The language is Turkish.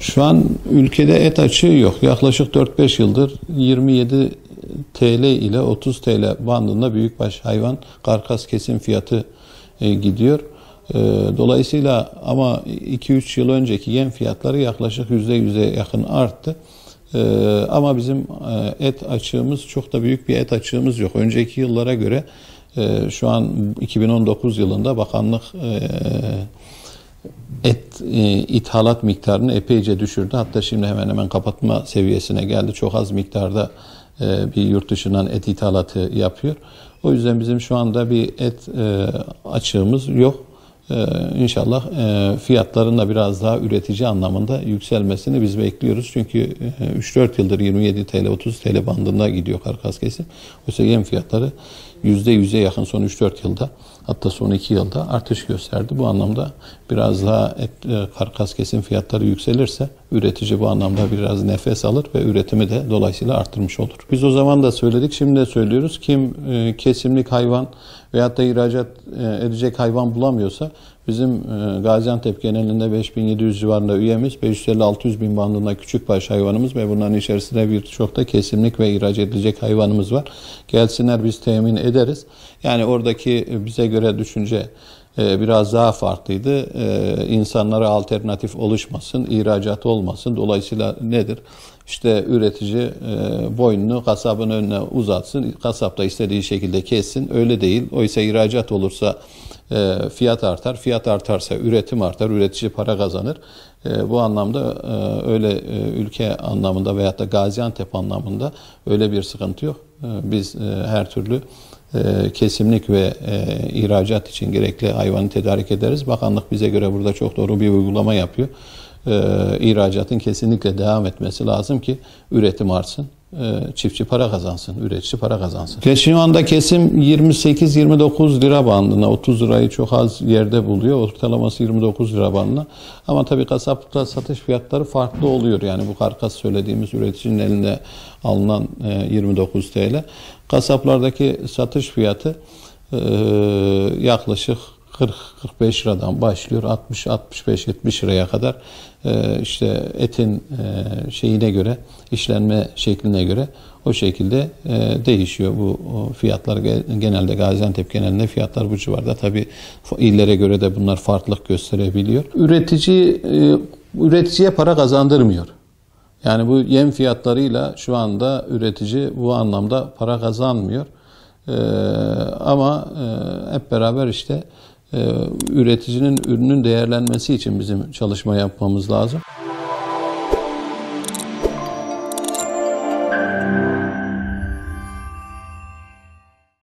Şu an ülkede et açığı yok. Yaklaşık 4-5 yıldır 27 TL ile 30 TL bandında büyükbaş hayvan karkas kesim fiyatı gidiyor. Dolayısıyla ama 2-3 yıl önceki yem fiyatları yaklaşık %100'e yakın arttı. Ama bizim et açığımız, çok da büyük bir et açığımız yok. Önceki yıllara göre şu an 2019 yılında bakanlık et ithalat miktarını epeyce düşürdü. Hatta şimdi hemen hemen kapatma seviyesine geldi. Çok az miktarda bir yurt dışından et ithalatı yapıyor. O yüzden bizim şu anda bir et açığımız yok. İnşallah fiyatların da biraz daha üretici anlamında yükselmesini biz bekliyoruz. Çünkü 3-4 yıldır 27 TL 30 TL bandında gidiyor karkas kesim. Oysa yem fiyatları %100'e yakın son 3-4 yılda, hatta son 2 yılda artış gösterdi. Bu anlamda biraz daha karkas kesim fiyatları yükselirse üretici bu anlamda biraz nefes alır ve üretimi de dolayısıyla arttırmış olur. Biz o zaman da söyledik, şimdi de söylüyoruz. Kim kesimlik hayvan veyahut da ihracat edecek hayvan bulamıyorsa bizim Gaziantep genelinde 5700 civarında üyemiz, 550-600 bin bandında küçükbaş hayvanımız ve bunların içerisinde birçok da kesimlik ve ihraç edilecek hayvanımız var. Gelsinler, biz temin ederiz. Yani oradaki bize göre düşünce biraz daha farklıydı. İnsanlara alternatif oluşmasın, ihracat olmasın. Dolayısıyla nedir? İşte üretici boynunu kasabın önüne uzatsın, kasap da istediği şekilde kessin. Öyle değil. Oysa ihracat olursa fiyat artar. Fiyat artarsa üretim artar. Üretici para kazanır. Bu anlamda öyle ülke anlamında veyahut da Gaziantep anlamında öyle bir sıkıntı yok. Biz her türlü kesimlik ve ihracat için gerekli hayvanı tedarik ederiz. Bakanlık bize göre burada çok doğru bir uygulama yapıyor. İhracatın kesinlikle devam etmesi lazım ki üretim artsın, çiftçi para kazansın, üretici para kazansın. Şu anda kesim 28-29 lira bandına, 30 lirayı çok az yerde buluyor. Ortalaması 29 lira bandına. Ama tabii kasapta satış fiyatları farklı oluyor. Yani bu karkas söylediğimiz üreticinin elinde alınan 29 TL. Kasaplardaki satış fiyatı yaklaşık 40-45 liradan başlıyor. 60-65-70 liraya kadar işte etin şeyine göre, işlenme şekline göre o şekilde değişiyor bu fiyatlar. Genelde Gaziantep genelinde fiyatlar bu civarda. Tabii illere göre de bunlar farklılık gösterebiliyor. Üreticiye para kazandırmıyor. Yani bu yem fiyatlarıyla şu anda üretici bu anlamda para kazanmıyor. Ama hep beraber işte üreticinin ürünün değerlenmesi için bizim çalışma yapmamız lazım.